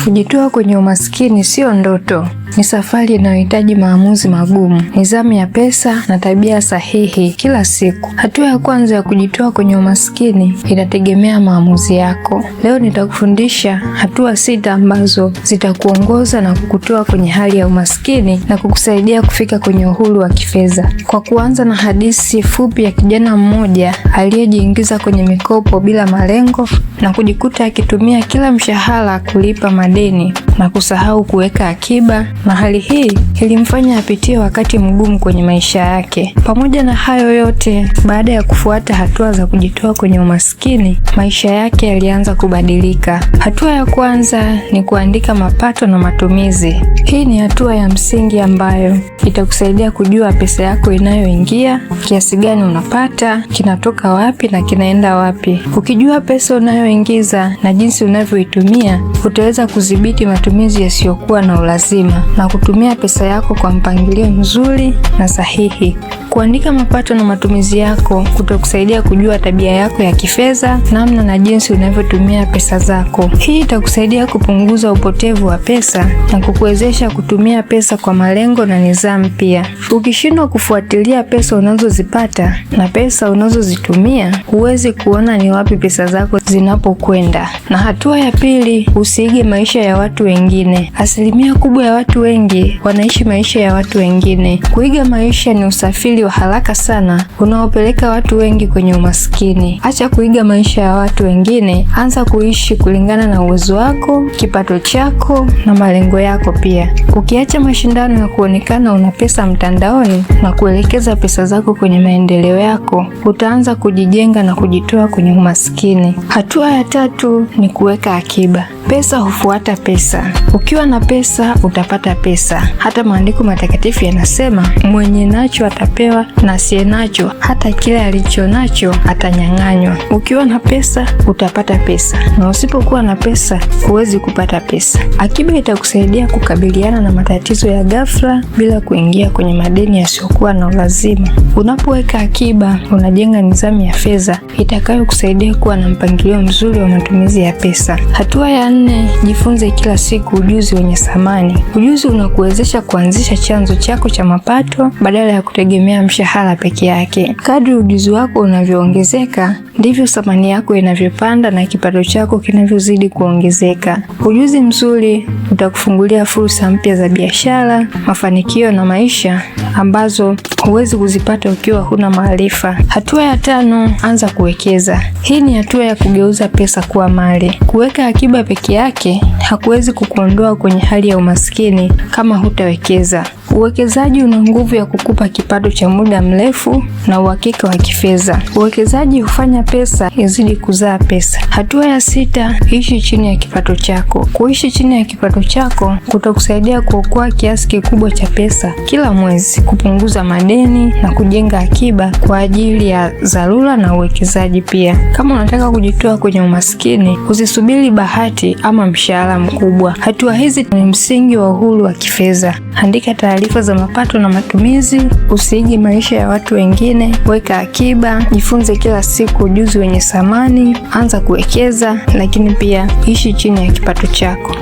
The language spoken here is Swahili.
Kujitoa kwenye umaskini sio ndoto, ni safari inayohitaji maamuzi magumu, nidhamu ya pesa na tabia sahihi kila siku. Hatua ya kwanza ya kujitoa kwenye umaskini inategemea maamuzi yako. Leo nitakufundisha hatua 6 ambazo zitakuongoza na kukutoa kwenye hali ya umaskini na kukusaidia kufika kwenye uhuru wa kifedha. Kwa kuanza na hadithi fupi ya kijana mmoja aliyejiingiza kwenye mikopo bila malengo na kujikuta akitumia kila mshahara kulipa madeni na kusahau kuweka akiba, na hali hii ilimfanya apitie wakati mgumu kwenye maisha yake. Pamoja na hayo yote, baada ya kufuata hatua za kujitoa kwenye umaskini, maisha yake yalianza kubadilika. Hatua ya kwanza ni kuandika mapato na matumizi. Hii ni hatua ya msingi ambayo itakusaidia kujua pesa yako inayoingia, kiasi gani unapata, kinatoka wapi na kinaenda wapi. Ukijua pesa unayoingiza na jinsi unavyoitumia, utaweza kudhibiti matumizi yasiyokuwa na ulazima na kutumia pesa yako kwa mpangilio mzuri na sahihi. Kuandika mapato na matumizi yako kutakusaidia kujua tabia yako ya kifedha, namna na jinsi unavyotumia pesa zako. Hii itakusaidia kupunguza upotevu wa pesa na kukuwezesha kutumia pesa kwa malengo na nidhamu pia. Ukishindwa kufuatilia pesa unazozipata na pesa unazozitumia, huwezi kuona ni wapi pesa zako zinapokwenda. Na hatua ya pili, usiige maisha ya watu wengine. Asilimia kubwa ya watu wengi wanaishi maisha ya watu wengine. Kuiga maisha ni usafiri wa haraka sana unaopeleka watu wengi kwenye umaskini. Acha kuiga maisha ya watu wengine, anza kuishi kulingana na uwezo wako, kipato chako na malengo yako pia. Ukiacha mashindano ya kuonekana una pesa mtandaoni na kuelekeza pesa zako kwenye maendeleo yako, utaanza kujijenga na kujitoa kwenye umaskini. Hatua ya tatu ni kuweka akiba. Pesa hufuata pesa. Ukiwa na pesa utapata pesa. Hata maandiko matakatifu yanasema, mwenye nacho atapewa na asiye nacho hata kile alicho nacho atanyang'anywa. Ukiwa na pesa utapata pesa, na usipokuwa na pesa huwezi kupata pesa. Akiba itakusaidia kukabiliana na matatizo ya ghafla bila kuingia kwenye madeni yasiyokuwa na ulazima. Unapoweka akiba, unajenga nidhamu ya fedha itakayokusaidia kuwa na mpangilio mzuri wa matumizi ya pesa. Hatua ya 4, jifunze kila siku ujuzi wenye thamani. Ujuzi unakuwezesha kuanzisha chanzo chako cha mapato badala ya kutegemea mshahara peke yake. Kadri ujuzi wako unavyoongezeka, ndivyo thamani yako inavyopanda na kipato chako kinavyozidi kuongezeka. Ujuzi mzuri utakufungulia fursa mpya za biashara, mafanikio na maisha ambazo huwezi kuzipata ukiwa huna maarifa. Hatua ya 5, anza kuwekeza. Hii ni hatua ya kugeuza pesa kuwa mali. Kuweka akiba peke yake hakuwezi kukuondoa kwenye hali ya umaskini kama hutawekeza. Uwekezaji una nguvu ya kukupa kipato cha muda mrefu na uhakika wa kifedha. Uwekezaji hufanya pesa izidi kuzaa pesa. Hatua ya 6, ishi chini ya kipato chako. Kuishi chini ya kipato chako kutakusaidia kuokoa kiasi kikubwa cha pesa kila mwezi, kupunguza madeni na kujenga akiba kwa ajili ya dharura na uwekezaji pia. Kama unataka kujitoa kwenye umaskini, usisubiri bahati ama mshahara mkubwa. Hatua hizi ni msingi wa uhuru wa kifedha. Andika taarifa za mapato na matumizi, usiige maisha ya watu wengine, weka akiba, jifunze kila siku ujuzi wenye thamani, anza kuwekeza, lakini pia ishi chini ya kipato chako.